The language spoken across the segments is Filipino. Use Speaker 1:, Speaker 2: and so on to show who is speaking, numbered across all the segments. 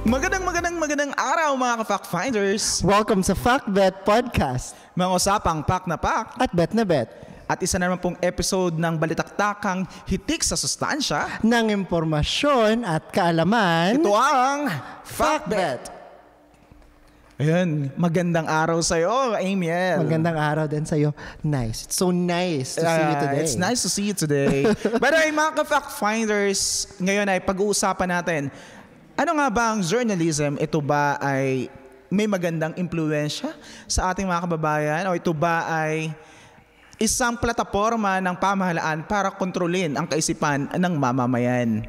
Speaker 1: Magandang araw mga ka-fact finders.
Speaker 2: Welcome sa FactBet Podcast.
Speaker 1: Mga usapang pak na pak
Speaker 2: at bet na bet.
Speaker 1: At isa na naman pong episode ng balitaktakang hitik sa sustansya
Speaker 2: ng impormasyon at kaalaman.
Speaker 1: Ito ang FactBet. Ayun, magandang araw sa'yo, Amiel.
Speaker 2: Magandang araw din sa'yo. Nice. It's so nice to see you today.
Speaker 1: It's nice to see you today. By the way, mga ka-fact finders, ngayon ay pag-uusapan natin, ano nga ba ang journalism? Ito ba ay may magandang impluwensya sa ating mga kababayan? O ito ba ay isang plataforma ng pamahalaan para kontrolin ang kaisipan ng mamamayan?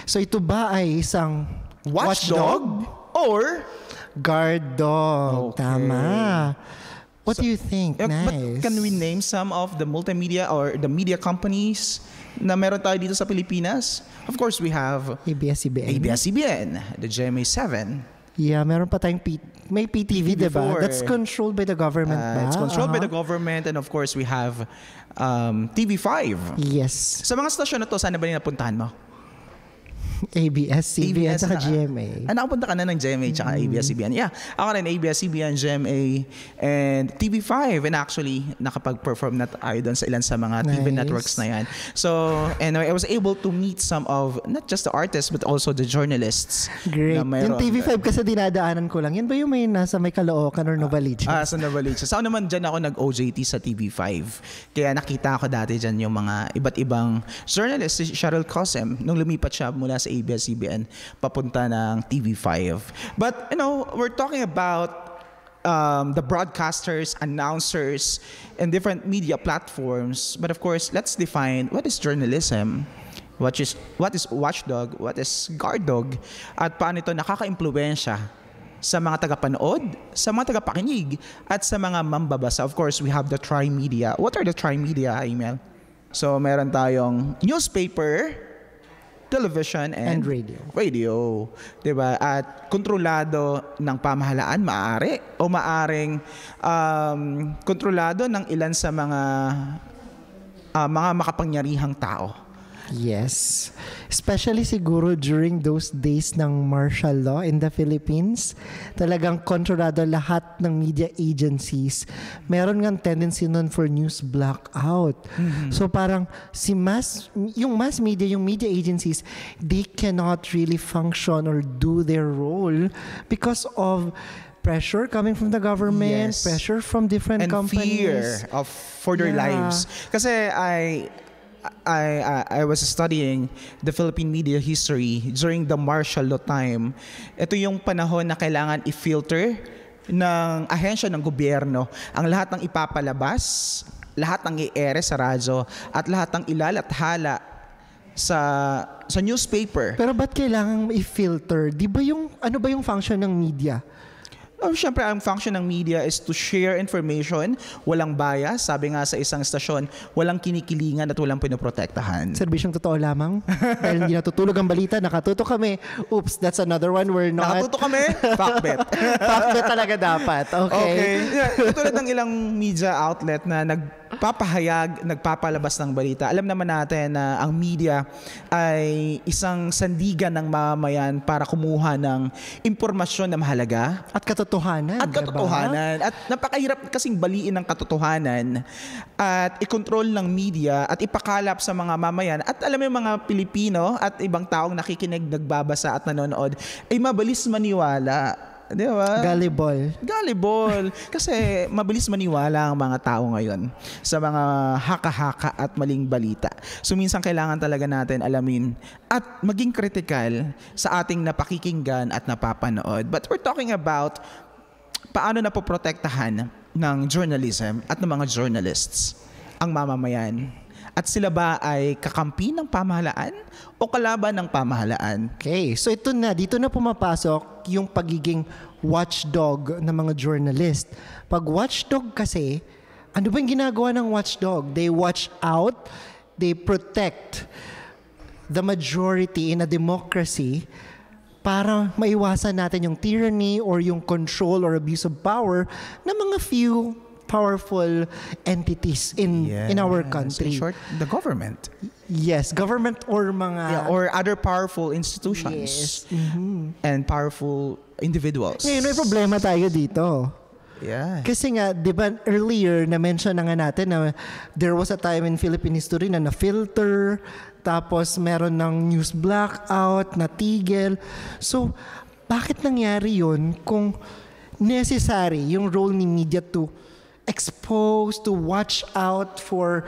Speaker 2: So ito ba ay isang
Speaker 1: watchdog or
Speaker 2: guard dog?
Speaker 1: Okay.
Speaker 2: Tama. What do you think? Nice.
Speaker 1: But can we name some of the multimedia or the media companies na meron tayo dito sa Pilipinas? Of course, we have ABS-CBN, the GMA7.
Speaker 2: Yeah, meron pa tayong may PTV, diba? That's controlled by the government ba?
Speaker 1: It's controlled by the government, and of course, we have TV5.
Speaker 2: Yes.
Speaker 1: Sa mga stasyon na to, saan na ba napuntahan mo?
Speaker 2: ABS-CBN at GMA.
Speaker 1: Nakapunta ka na ng GMA at ABS-CBN. Yeah, ako rin ABS-CBN, GMA, and TV5. And actually, nakapag-perform na tayo doon sa ilan sa mga TV networks na yan. So, anyway, I was able to meet some of, not just the artists, but also the journalists.
Speaker 2: Great. Yung TV5 kasi dinadaanan ko lang. Yan ba yung may nasa may Caloocan or Novaliches?
Speaker 1: Sa Novaliches. Ako naman dyan ako nag-OJT sa TV5. Kaya nakita ko dati dyan yung mga iba't ibang journalists. Si Cheryl Cosem, nung lumipat siya mula sa ABS-CBN papunta ng TV5. But, we're talking about the broadcasters, announcers, and different media platforms. But of course, let's define what is journalism, what is watchdog, what is guard dog, at paano ito nakaka-impluwensya sa mga tagapanood, sa mga tagapakinig, at sa mga mambabasa. Of course, we have the tri-media. What are the tri-media, Email? So, meron tayong newspaper, television and radio. Diba? At kontrolado ng pamahalaan maaari o maaring kontrolado ng ilan sa mga makapangyarihang tao.
Speaker 2: Yes. Especially siguro during those days ng martial law in the Philippines, talagang kontrolado lahat ng media agencies. Meron ngang tendency nun for news blackout. So parang yung mass media, yung media agencies, they cannot really function or do their role because of pressure coming from the government, pressure from different companies.
Speaker 1: And fear for their lives. Kasi I was studying the Philippine media history during the martial law time. Ito yung panahon na kailangan i-filter ng ahensya ng gobyerno ang lahat ng ipapalabas, lahat ng i-ere sa radyo, at lahat ng ilalathala sa newspaper.
Speaker 2: Pero ba't kailangan i-filter? Di ba ano ba yung function ng media?
Speaker 1: Siyempre, ang function ng media is to share information, walang bias. Sabi nga sa isang estasyon, walang kinikilingan at walang pinoprotektahan.
Speaker 2: Serbisyong totoo lamang. Dahil hindi natutulog ang balita, nakatuto kami. Oops, that's another one we're not.
Speaker 1: Nakatuto kami? FactBet.
Speaker 2: FactBet talaga dapat. Okay.
Speaker 1: Yeah, tulad ng ilang media outlet na nagpapahayag, nagpapalabas ng balita. Alam naman natin na ang media ay isang sandigan ng mamamayan para kumuha ng impormasyon na mahalaga.
Speaker 2: At katotohanan.
Speaker 1: At napakahirap kasing baliin ng katotohanan at i-control ng media at ipakalap sa mga mamayan. At alam mo yung mga Pilipino at ibang taong nakikinig, nagbabasa at nanonood ay mabilis maniwala. Di ba? Gullible. Kasi mabilis maniwala ang mga tao ngayon sa mga haka-haka at maling balita. So minsan kailangan talaga natin alamin at maging kritikal sa ating napakikinggan at napapanood. But we're talking about paano napoprotektahan ng journalism at ng mga journalists ang mamamayan. At sila ba ay kakampi ng pamahalaan o kalaban ng pamahalaan?
Speaker 2: Okay, so dito na pumapasok yung pagiging watchdog ng mga journalist. Pag watchdog kasi, ano ba yung ginagawa ng watchdog? They watch out, they protect the majority in a democracy para maiwasan natin yung tyranny or yung control or abuse of power ng mga few powerful entities in our country.
Speaker 1: In short, the government.
Speaker 2: Yes, government or mga
Speaker 1: or other powerful institutions. And powerful individuals.
Speaker 2: Ngayon may problema tayo dito.
Speaker 1: Yeah.
Speaker 2: Kasi nga, di ba, earlier na-mention na nga natin na there was a time in Philippine history na na-filter, tapos meron ng news blackout, natigil. So, bakit nangyari yun kung necessary yung role ni media to expose, to watch out for,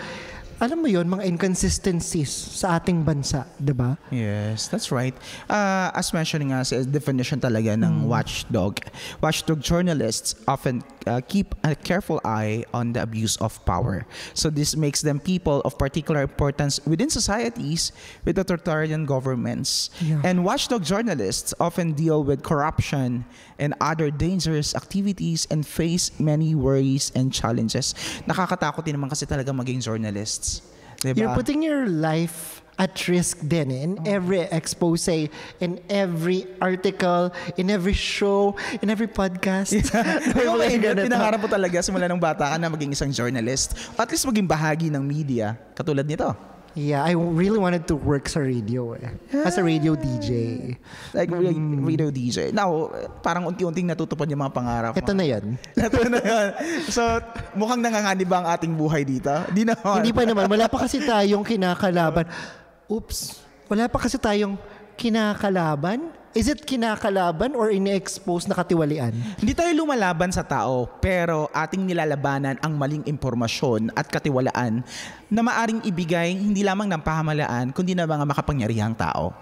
Speaker 2: alam mo yun, mga inconsistencies sa ating bansa, di ba?
Speaker 1: Yes, that's right. As mentioning as a definition talaga ng watchdog journalists often keep a careful eye on the abuse of power. So this makes them people of particular importance within societies with authoritarian governments.
Speaker 2: Yeah.
Speaker 1: And watchdog journalists often deal with corruption and other dangerous activities and face many worries and challenges. Nakakatakot din naman kasi talaga maging journalists. Diba?
Speaker 2: You're putting your life at risk din in every expose, in every article, in every show, in every podcast.
Speaker 1: Pinangarap mo talaga simula nung bata ka na maging isang journalist. At least maging bahagi ng media katulad nito.
Speaker 2: Yeah, I really wanted to work sa radio as a radio DJ.
Speaker 1: Like radio DJ. Now, parang unti-unting natutupad yung mga pangarap mo.
Speaker 2: Ito na yan.
Speaker 1: Ito na yan. So, mukhang nanganganib ba ang ating buhay dito? Di naman.
Speaker 2: Hindi pa naman. Wala pa kasi tayong kinakalaban. Oops. Wala pa kasi tayong kinakalaban. Is it kinakalaban or ini-expose na katiwalian?
Speaker 1: Hindi tayo lumalaban sa tao, pero ating nilalabanan ang maling impormasyon at katiwalaan na maaring ibigay hindi lamang ng pamahalaan, kundi ng mga makapangyarihang tao.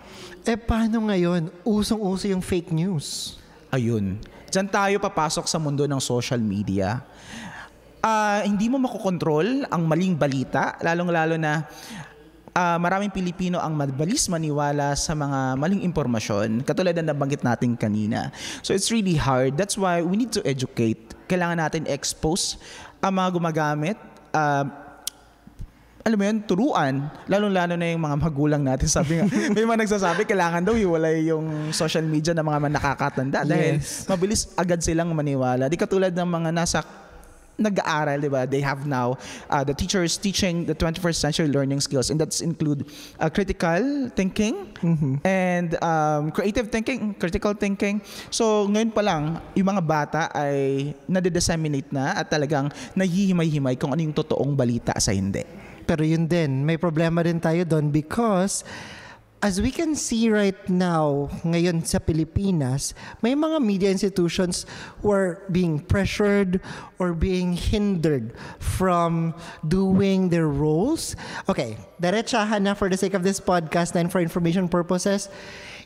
Speaker 2: Paano ngayon? Usong-uso yung fake news.
Speaker 1: Ayun. Diyan tayo papasok sa mundo ng social media. Hindi mo makokontrol ang maling balita, lalong-lalo na maraming Pilipino ang madalis maniwala sa mga maling impormasyon, katulad na nabanggit natin kanina. So it's really hard. That's why we need to educate. Kailangan natin expose ang mga gumagamit, alam mo yun, turuan, lalong-lalo na yung mga magulang natin. Sabi nga, may mga nagsasabi, kailangan daw hiwalay yung social media ng mga nakakatanda dahil mabilis agad silang maniwala. Di katulad ng mga nasa nag-aaral, di ba? They have now the teachers teaching the 21st century learning skills, and that's include critical thinking and creative thinking, critical thinking. So ngayon pa lang, yung mga bata ay nade-disseminate na at talagang nahihimay-himay kung ano yung totoong balita sa hindi.
Speaker 2: Pero yun din, may problema din tayo doon because as we can see right now, ngayon sa Pilipinas, may mga media institutions who are being pressured or being hindered from doing their roles. Okay, diretsahan na for the sake of this podcast and for information purposes,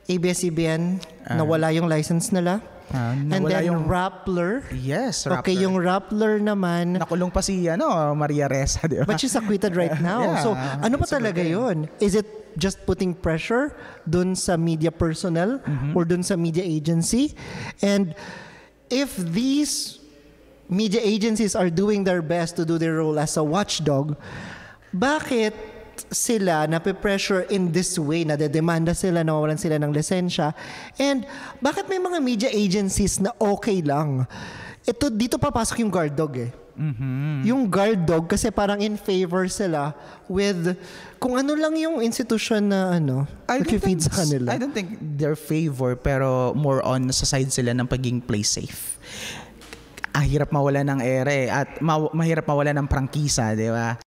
Speaker 2: ABS-CBN, nawala yung license nila. And then yung Rappler.
Speaker 1: Yes, Rappler.
Speaker 2: Okay, yung Rappler naman.
Speaker 1: Nakulong pa si Maria Ressa, di ba?
Speaker 2: But she's acquitted right now.
Speaker 1: Yeah,
Speaker 2: so, ano pa talaga yun? Is it just putting pressure dun sa media personnel or dun sa media agency? And if these media agencies are doing their best to do their role as a watchdog, bakit sila nape-pressure in this way, nadedemanda sila, nawawalan sila ng lisensya? And bakit may mga media agencies na okay lang? Dito papasok yung guard dog Yung guard dog kasi parang in favor sila with kung ano lang yung institution na nag-feed sa kanila.
Speaker 1: I don't think they're favor, pero more on sa side sila ng pagiging play safe. Hirap mawala ng ere at mahirap mawala ng prangkisa, di ba?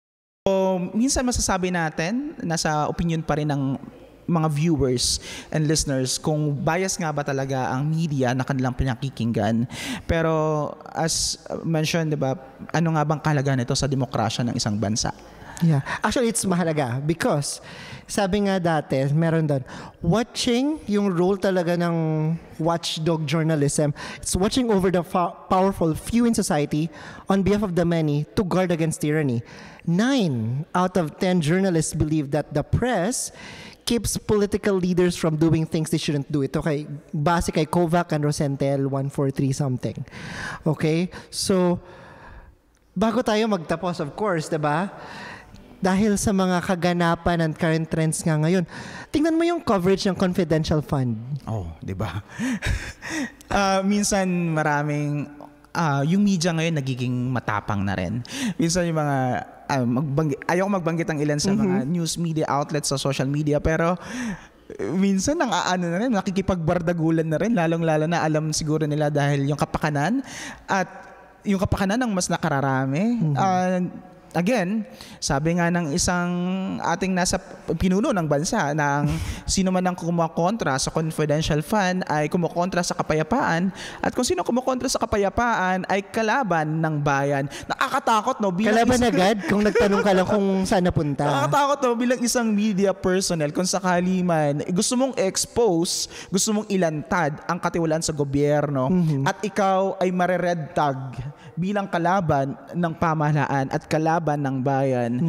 Speaker 1: So, minsan masasabi natin, nasa opinion pa rin ng mga viewers and listeners kung bias nga ba talaga ang media na kanilang pinakikinggan. Pero as mentioned, di ba, ano nga bang kahalagaan nito sa demokrasya ng isang bansa?
Speaker 2: Yeah. Actually, it's mahalaga because sabi nga dati, meron doon, watching yung role talaga ng watchdog journalism, it's watching over the powerful few in society on behalf of the many to guard against tyranny. 9 out of 10 journalists believe that the press keeps political leaders from doing things they shouldn't do. Ito base kay Kovac and Rosentel 143 something. Okay? So, bago tayo magtapos, of course, diba? Dahil sa mga kaganapan and current trends nga ngayon, tingnan mo yung coverage ng Confidential Fund.
Speaker 1: Oh, diba? Minsan maraming yung media ngayon nagiging matapang na rin. Minsan yung mga ayoko magbanggit ang ilan sa mga news media outlets sa social media, pero minsan na rin, nakikipagbardagulan na rin, lalong-lalo na alam siguro nila dahil yung kapakanan at yung kapakanan ng mas nakararami. Again, sabi nga ng isang ating nasa pinuno ng bansa na sino man ang kumukontra sa confidential fund ay kumukontra sa kapayapaan, at kung sino kumukontra sa kapayapaan ay kalaban ng bayan. Nakakatakot, no?
Speaker 2: Kalaban agad kung nagtanong ka lang kung saan napunta.
Speaker 1: Nakakatakot, no? Bilang isang media personnel, kung sakali man gusto mong expose, gusto mong ilantad ang katiwalaan sa gobyerno, at ikaw ay marered tag bilang kalaban ng pamahalaan at kalaban ng bayan,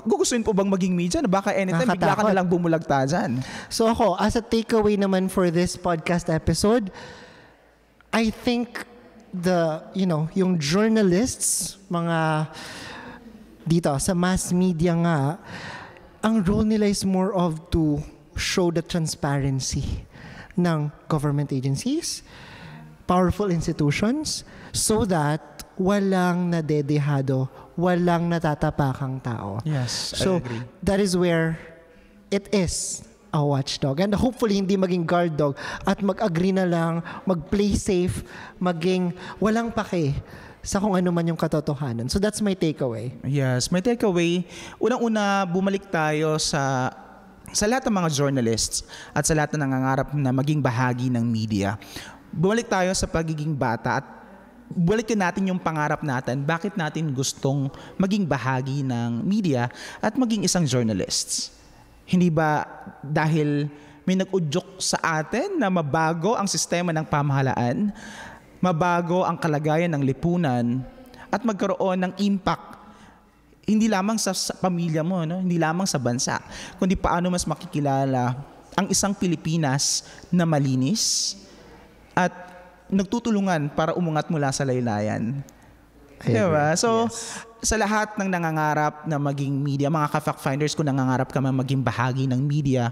Speaker 1: gugustuhin po bang maging media na baka anytime bigla ka na lang bumulagta dyan?
Speaker 2: So ako, as a takeaway naman for this podcast episode, I think yung journalists, mga dito sa mass media nga, ang role nila is more of to show the transparency ng government agencies, powerful institutions, so that walang nadedehado, walang natatapakang tao.
Speaker 1: Yes,
Speaker 2: so,
Speaker 1: I agree.
Speaker 2: That is where it is a watchdog. And hopefully, hindi maging guard dog at mag-agree na lang, mag-play safe, maging walang pake sa kung ano man yung katotohanan. So, that's my takeaway.
Speaker 1: Yes, my takeaway, unang-una, bumalik tayo sa lahat ng mga journalists at sa lahat ng nangangarap na maging bahagi ng media. Bumalik tayo sa pagiging bata at balikin natin yung pangarap natin, bakit natin gustong maging bahagi ng media at maging isang journalist. Hindi ba dahil may nag-udyok sa atin na mabago ang sistema ng pamahalaan, mabago ang kalagayan ng lipunan, at magkaroon ng impact hindi lamang sa pamilya mo, no? Hindi lamang sa bansa, kundi paano mas makikilala ang isang Pilipinas na malinis at nagtutulungan para umungat mula sa laylayan. Diba? So, sa lahat ng nangangarap na maging media, mga ka-fact finders, kung nangangarap ka man maging bahagi ng media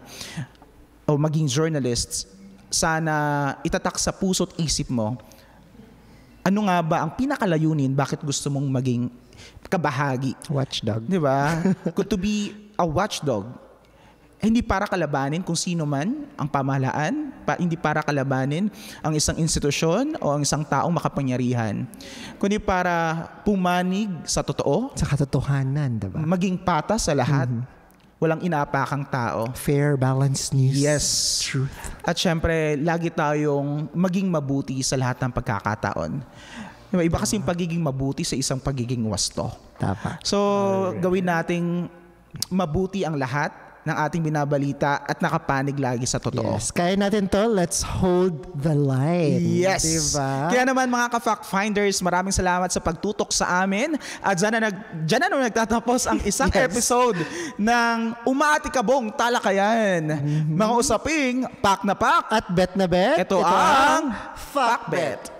Speaker 1: o maging journalists, sana itatak sa puso't isip mo, ano nga ba ang pinakalayunin, bakit gusto mong maging kabahagi?
Speaker 2: Watchdog.
Speaker 1: Diba? To be a watchdog. Hindi para kalabanin kung sino man ang pamahalaan, hindi para kalabanin ang isang institusyon o ang isang taong makapangyarihan, kundi para pumanig sa totoo,
Speaker 2: sa katotohanan, diba?
Speaker 1: Maging patas sa lahat, walang inaapakang tao.
Speaker 2: Fair, balanced news.
Speaker 1: Yes.
Speaker 2: Truth.
Speaker 1: At syempre, lagi tayong maging mabuti sa lahat ng pagkakataon. Diba? Iba kasi yung pagiging mabuti sa isang pagiging wasto.
Speaker 2: Tama.
Speaker 1: So, gawin nating mabuti ang lahat ng ating binabalita at nakapanig lagi sa totoo.
Speaker 2: Yes. Kaya natin to, let's hold the line.
Speaker 1: Yes.
Speaker 2: Diba?
Speaker 1: Kaya naman mga ka-fact finders, maraming salamat sa pagtutok sa amin. At dyan na nagtatapos ang isang episode ng Umaatikabong Talakayan. Mga usaping pak na pak
Speaker 2: at bet na bet.
Speaker 1: Ito ang Fact Bet.